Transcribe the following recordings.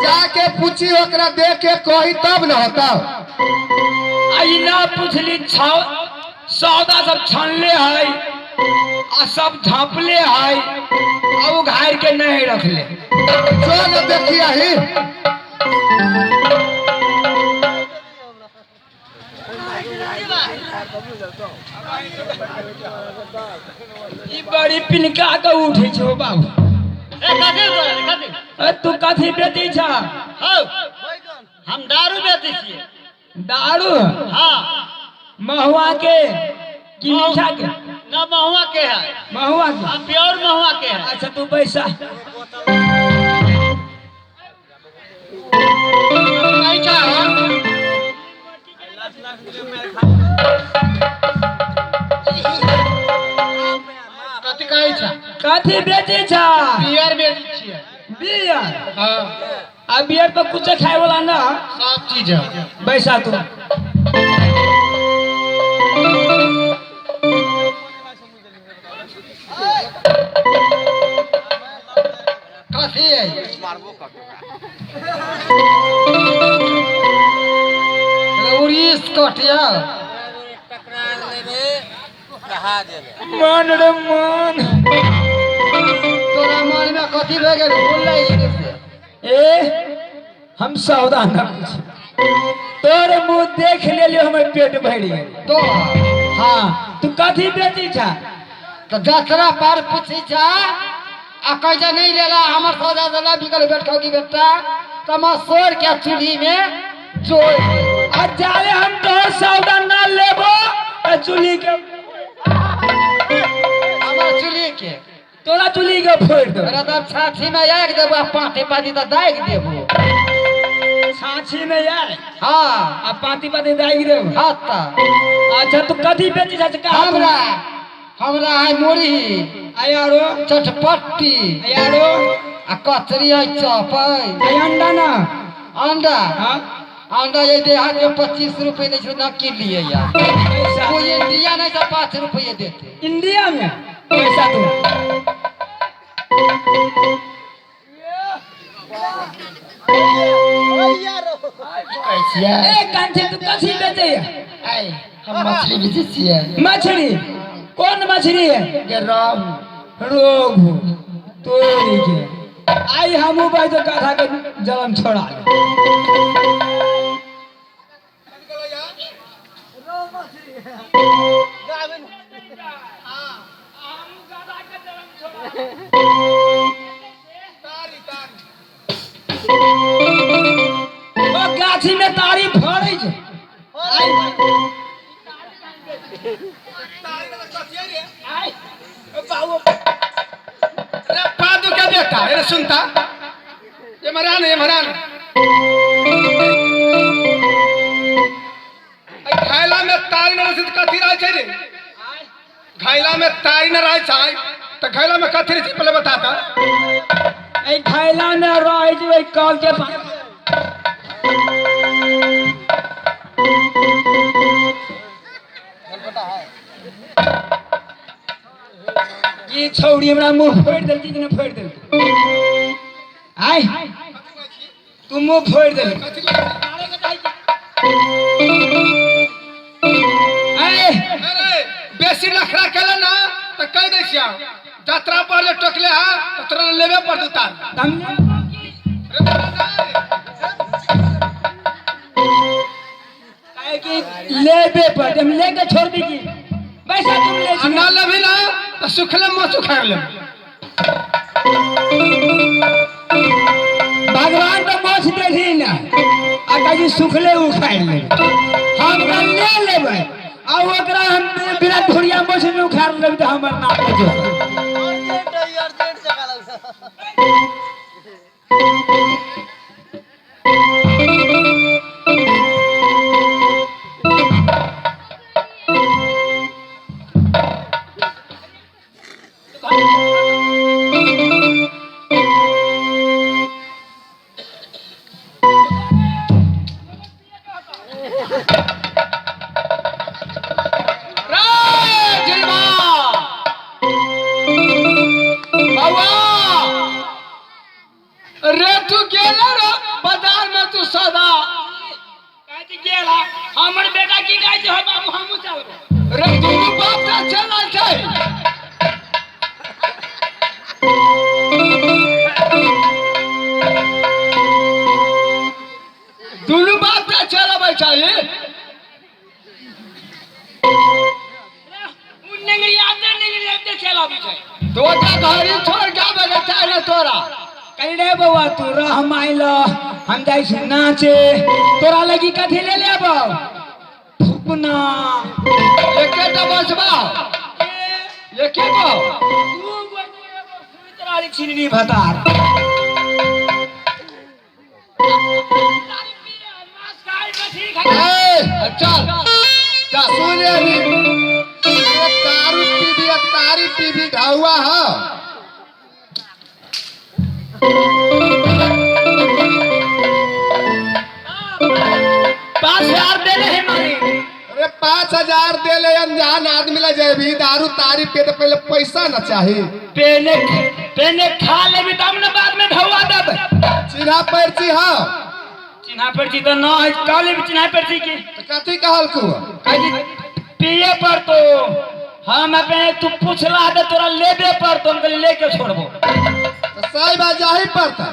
जाके पूछी ओकरा देख के कही तब न होता। आई ना पूछली सौदा सब छानले है आ सब झाँपले है अब घायर के नहीं रखले। चल देखिया ही बड़ी पिनका के उठे छो बाबू। तू कथी बेची छ? हम दारू बेची छिए। दारू? हाँ। महुआ के कि मीठा के? ना महुआ के है। महुआ के? हाँ प्योर महुआ के है। अच्छा तू पैसा कथी बेची छ? बियर बेची छिए। बियर? हाँ। आ बियर पे कुछ खाए वाला ना? सब चीज है। पैसा तू कथी है? उड़ीस कटिया मन रे मन। तोरा मन में कथी भे गेल? बोल से ए हम सौदा न पूछ तोरे मुंह देख ले लियो हमर पेट भर गेल। तो हाँ तू कथी बेची छ? तो जतरा पर पूछी छा आ कैसे नहीं लेला हमर सौदा देला बिकल बैठो की बेटा तमा सोर के चूल्ही में जोड़ आ जाले हम तो सौदा ना लेबो चुली के हमर चूल्ही के तोरा चुली के फोड़ दो। अरे तब छाछी में एक देबो पाती पाती तो दाग देबो। छाछी में यार हाँ आ पाती पाती दाग देबो। हाँ ता अच्छा तू कथी बेची छ? का हमरा है मुरही आ यारो चटपट्टी आ यारो आ कचरी है चौपई आ अंडा ना अंडा हां अंडा ये देहात में 25 रुपए दे छो ना किल लिए यार। पैसा वो इंडिया नहीं तो 5 रुपए देते। इंडिया में पैसा तू ए कांचे तू कथी बेचे है? आई हम मछली बेचे छिए। मछली? कौन मछली है? ये रोहू। रोहू तोरी के आई हमू भाई तो गाधा के जलम छोड़ा ले। ओ गाछी में तारी फड़ै छै। आई बाबू अरे पादू क्या बेटा अरे सुनता ये मरान घायला में तारी न रसित कथी रह छै रे? घायला में तारी न रह छै तो घायला में कथी रह छै पहले बताता। ए खैला में रह छै कल के ये छौड़ी हमरा मुंह फोड़ देलकी कि न फोड़ देलकी? आई तू मुंह फोड़ दे। अरे बेसी नखरा केले ना तो कह दे छिया यात्रा पर जे टोकले हा तो तोरा लेबे पर उतार। लेबे पर हम लेके छोड़ दी की पैसा तुम ले छी ना लेबी ना तो सुखले मत उखाड़ ले। भगवान तो माछ देही ना आ कहीं सुखले उखाड़ ले हम ले लेबै आ ओकरा हम बिना धुरिया माछ में उखाड़ लेब तो हमर ना पजो। रे तू गेला रे बाजार में तू सदा काहे गेला हमर बेटा की गाय जे हो बाबू हमहु चलबो रे दुनु बाप का चला छै दुनु बाप का चला बैठा है नेंगरी आते चला छै तो घरी छोड़ के बगे चाहे तोरा कल रे बउआ तू रह माइल हम जाई छी नाचे तोरा लगी कथि ले लेबो फुकना एकेटा बसबा एके गो तू तोरा छिननी भतार चल चल सुने अभी ये तारी पीवी ढाउआ है 5000 दे रहे मारी अरे 5000 दे ले अनजान आदमी ला जेबी दारू तारी पे तो पहले पैसा न चाहिए पेने खा लेबी तब न बाद में ढौआ देब चिन्हा पर्ची है चिन्हा पर्ची तो न है काले भी चिन्हा पर्ची की तो कथी कहल को कही पिए पर तो हम अपने तू पूछला दे तोरा लेबे पर तो हम लेके छोड़बो तो सही बात जाही पड़ता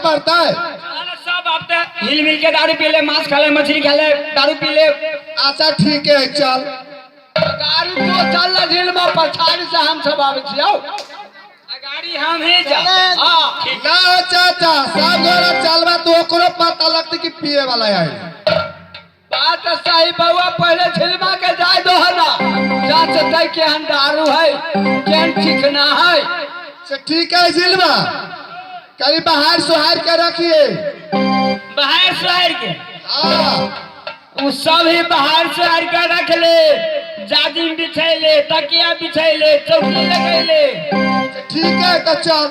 पड़ता है सब आप हिल मिल के दारू पी ले मांस खा ले मछली खा ले दारू पी ले अच्छा ठीक है चल गाड़ी तो चल ढील में पछाड़ी से हम सब आवे छियौ गाड़ी हम ही जा हां ठीक ना चाचा सब गोरा चलबा तो ओकरो पता लगते कि पिए वाला है बात सही बउआ पहले छिलमा के जाय दो ना जांच तय के हम दारू है केन चिकना है से ठीक है जिलवा कहीं बाहर सुहार के रखिए बाहर शहर के हाँ उ सब ही बाहर शहर के रख ले जाजिम बिछैले तकिया बिछैले चौकी लगैले ठीक है तो चल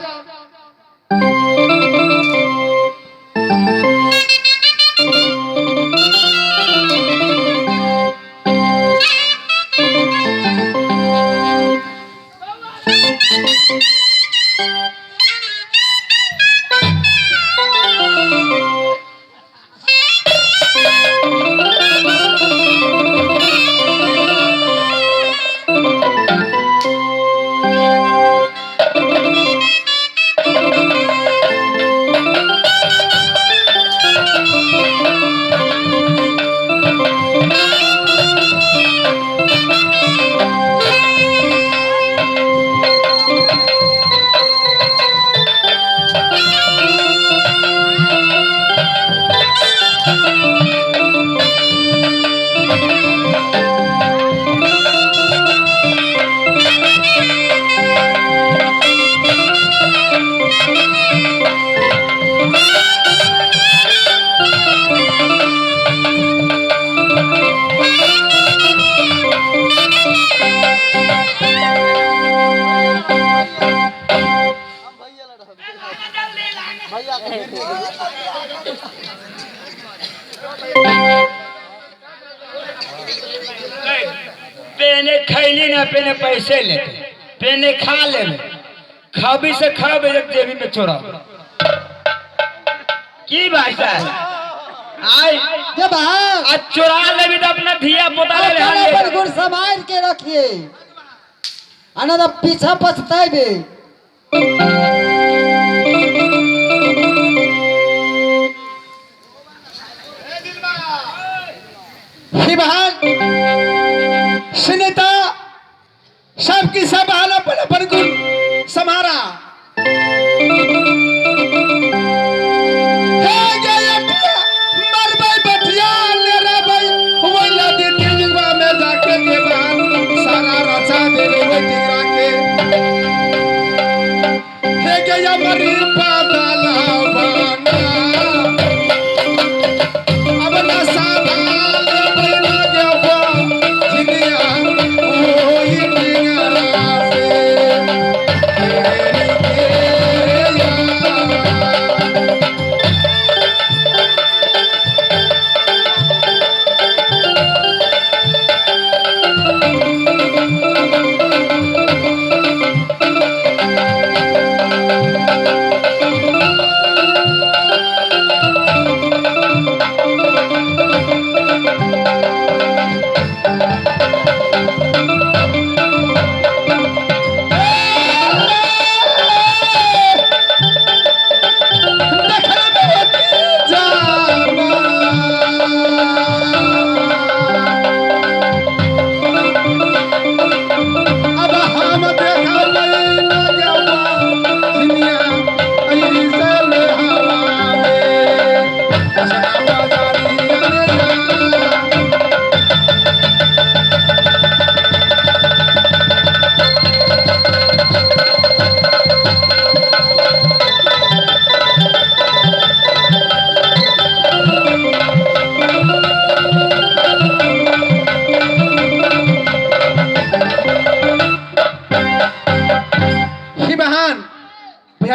पेने खैली ना पेने पैसे लेते पेने खा लेवे खबी से खब एक जेबी में छोड़ा की भाषा है आई जब हाँ आज चुरा लेवी तो अपना धिया पोता ले अपने पर ले गुण समाज के रखिए अना तो पीछा पछताए बहन सुनीता सबकी सब हाल अपन अपन गुण समारा मर भाई बटिया ले रे भाई वही दिन दिलवा में जाके के बहन सारा रचा दे रे वो दिगरा के हे गया मरी पादला बना अब ना साधा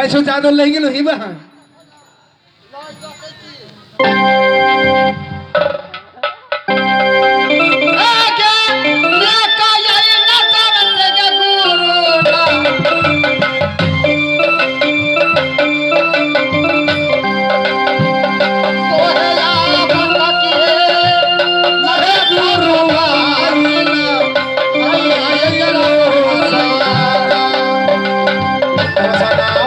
पैसों ज्यादा ले गेलो ही बहन Sada